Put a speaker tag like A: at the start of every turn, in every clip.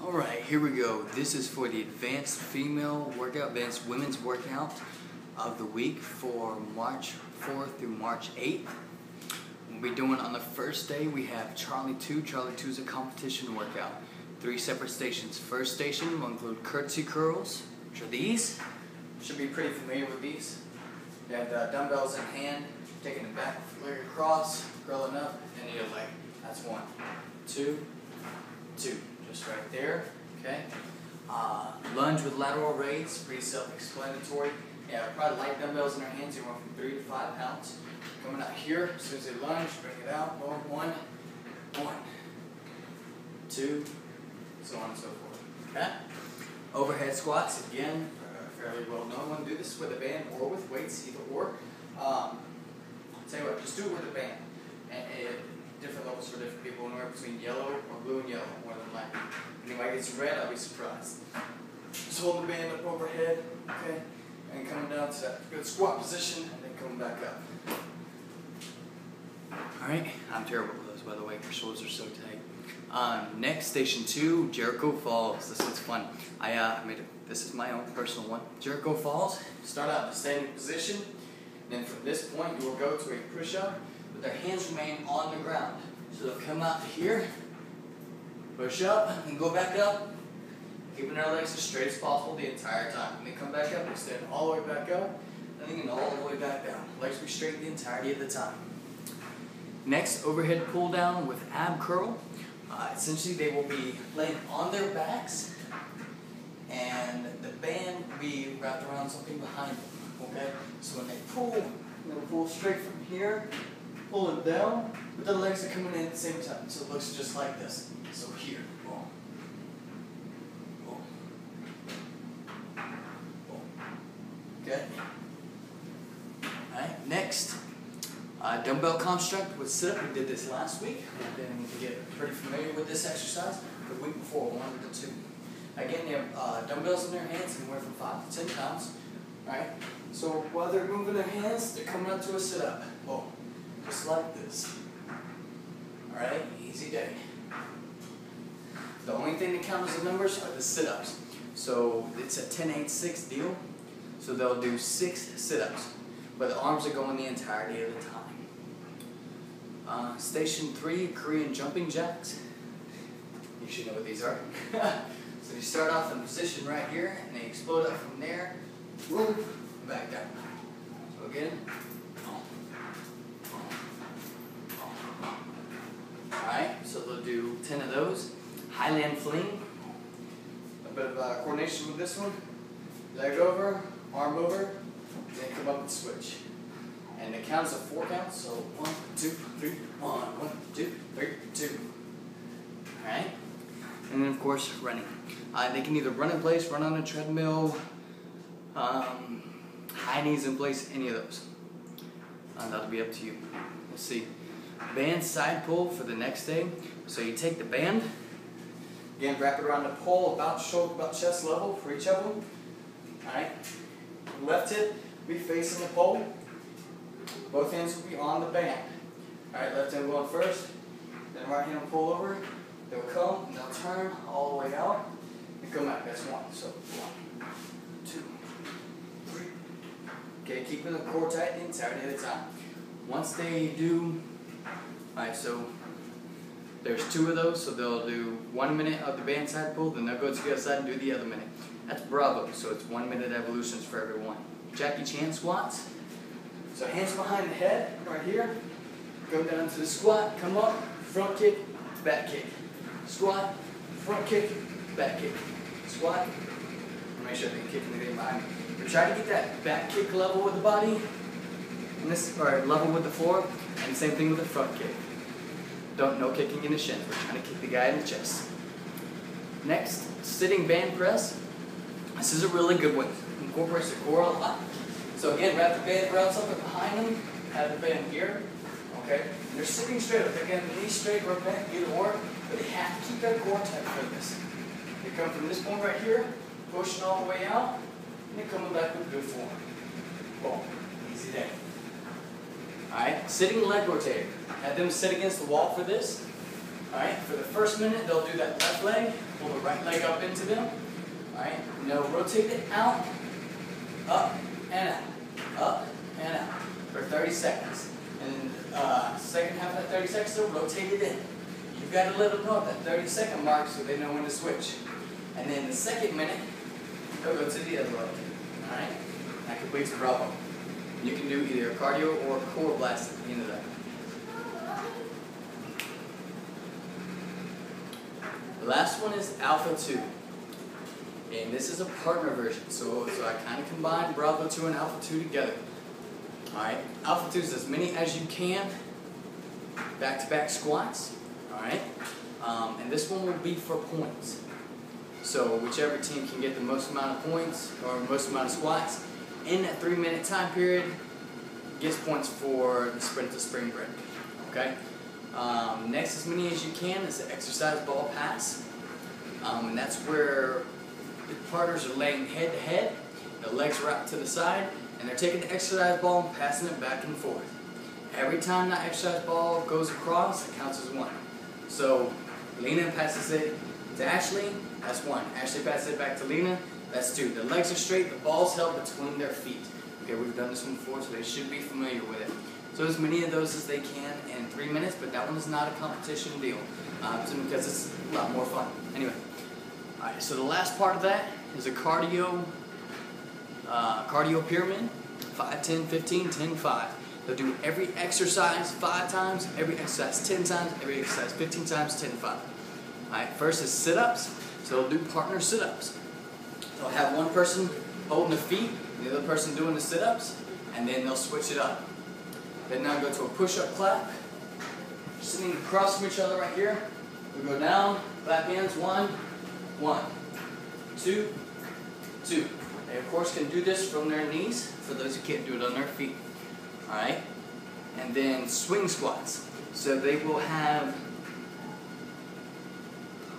A: Alright, here we go. This is for the advanced female workout, advanced women's workout of the week for March 4th through March 8th. We'll be doing on the first day, we have Charlie 2. Charlie 2 is a competition workout. 3 separate stations. First station will include curtsy curls, which are these. Should be pretty familiar with these. You have the dumbbells in hand, taking the back leg across, curling up, and your leg. That's 1, 2, 2. Just right there, okay? Lunge with lateral raise, pretty self-explanatory. Yeah, probably light dumbbells in our hands, anywhere from 3 to 5 pounds. Coming out here, as soon as they lunge, bring it out. 1, 2, so on and so forth. Okay? Overhead squats, again, fairly well known. Want to do this with a band or with weights, either or. Tell you what, just do it with a band. And different levels for different people, anywhere between yellow or blue and yellow, more than likely. Anyway, I get some red, I'll be surprised. Just hold the band up overhead, okay, and coming down to that good squat position, and then coming back up. Alright, I'm terrible with those, by the way, my shoulders are so tight. Next, station 2, Jericho Falls. This one's fun. This is my own personal one. Jericho Falls, start out in a standing position, and then from this point, you will go to a push-up, but their hands remain on the ground. So they'll come out to here, push up, and go back up, keeping their legs as straight as possible the entire time. When they come back up, they stand all the way back up, and then all the way back down. Legs be straight the entirety of the time. Next, overhead pull down with ab curl. Essentially, they will be laying on their backs, and the band will be wrapped around something behind them. Okay? So when they pull, they'll pull straight from here, pull it down, but the legs are coming in at the same time. So it looks just like this. So here, boom, boom, boom. Okay? Alright, next, dumbbell construct with sit-up. We did this last week. Then you get pretty familiar with this exercise. The week before, 1 to 2. Again, they have dumbbells in their hands, anywhere from 5 to 10 pounds. Alright? So while they're moving their hands, they're coming up to a sit-up. Boom. Just like this. Alright? Easy day. The only thing that counts as the numbers are the sit-ups. So it's a 10-8-6 deal. So they'll do 6 sit-ups. But the arms are going the entirety of the time. Station 3, Korean jumping jacks. You should know what these are. So you start off in position right here, and they explode up from there. Boom, back down. So again. Alright, so they'll do 10 of those. Highland fling. A bit of coordination with this one. Leg over, arm over, then come up and switch. And the count is a 4 count, so 1, 2, 3, 1, 2, 3, 2. Alright? And then of course, running. They can either run in place, run on a treadmill, high knees in place, any of those. That'll be up to you. Let's see. Band side pull for the next day. So you take the band, again wrap it around the pole about shoulder, about chest level for each of them. Alright. Left hip will be facing the pole. Both hands will be on the band. Alright, left hand going first, then right hand will pull over. They'll come, and they'll turn all the way out, and come out. That's 1. So 1, 2, 3. Okay, keeping the core tight the entirety of the time. Once they do, alright, so there's 2 of those, so they'll do 1 minute of the band side pull, then they'll go to the other side and do the other minute. That's Bravo, so it's 1 minute evolutions for everyone. Jackie Chan squats. So hands behind the head, right here. Go down to the squat, come up, front kick, back kick. Squat, front kick, back kick. Squat. Make sure they kick anything behind me. But try to get that back kick level with the body, and this, or level with the floor, and same thing with the front kick. No kicking in the shins. We're trying to kick the guy in the chest. Next, sitting band press. This is a really good one. Incorporates the core a lot. So again, wrap the band around something behind them, have the band here, okay? And they're sitting straight up. Again, the knees straight, or back, either or, but they have to keep their core tight for this. They come from this point right here, pushing all the way out, and they're coming back with good form. Boom. Easy day. Alright, sitting leg rotator. Have them sit against the wall for this. Alright, for the first minute, they'll do that left leg, pull the right leg up into them. Alright, and they'll rotate it out, up, and out, up, and out for 30 seconds. And then second half of that 30 seconds, they'll rotate it in. You've got to let them know at that 30-second mark so they know when to switch. And then the second minute, they'll go to the other leg. Alright, that completes the Bravo. You can do either a cardio or a core blast at the end of that. The last one is Alpha 2. And this is a partner version. So I kind of combined Bravo 2 and Alpha 2 together. Alright, Alpha 2 is as many as you can, back-to-back squats. Alright, and this one will be for points. So whichever team can get the most amount of points or most amount of squats in that 3-minute time period gets points for the sprint to spring break. Okay. Next, as many as you can is the exercise ball pass, and that's where the partners are laying head to head, the legs are out to the side, and they're taking the exercise ball and passing it back and forth. Every time that exercise ball goes across, it counts as one. So Lena passes it to Ashley, that's one. Ashley passes it back to Lena, that's two. The legs are straight, the ball's held between their feet. Okay, we've done this one before, so they should be familiar with it. So as many of those as they can in 3 minutes, but that one is not a competition deal, because it's a lot more fun. Anyway, all right. So the last part of that is a cardio pyramid: 5, 10, 15, 10, 5. They'll do every exercise 5 times, every exercise 10 times, every exercise 15 times, 10, 5. All right. First is sit-ups. So they'll do partner sit-ups. They'll have one person holding the feet, the other person doing the sit-ups, and then they'll switch it up. Then now go to a push-up clap, sitting across from each other right here. We go down, clap hands, 1, 1, 2, 2. They of course can do this from their knees, for those who can't do it on their feet. Alright? And then swing squats. So they will have,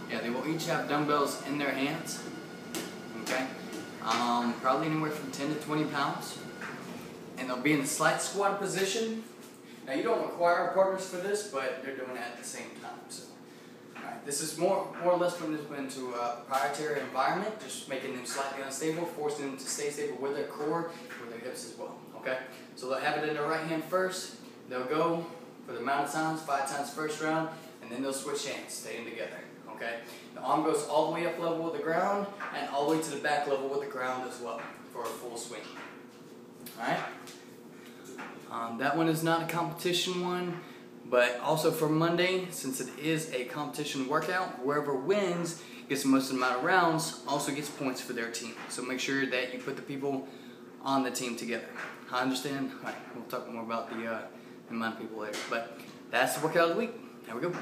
A: they will each have dumbbells in their hands. Okay? Probably anywhere from 10 to 20 pounds. And they'll be in the slight squat position. Now you don't require partners for this, but they're doing it at the same time. So, alright, this is more or less putting them into a proprietary environment, just making them slightly unstable, forcing them to stay stable with their core, with their hips as well. Okay, so they'll have it in their right hand first. They'll go for the amount of times, 5 times first round, and then they'll switch hands, staying together. Okay, the arm goes all the way up level with the ground, and all the way to the back level with the ground as well for a full swing. Alright, that one is not a competition one, but also for Monday, since it is a competition workout, whoever wins gets the most amount of rounds also gets points for their team. So make sure that you put the people on the team together. I understand? Alright, we'll talk more about the amount of people later, but that's the workout of the week. There we go.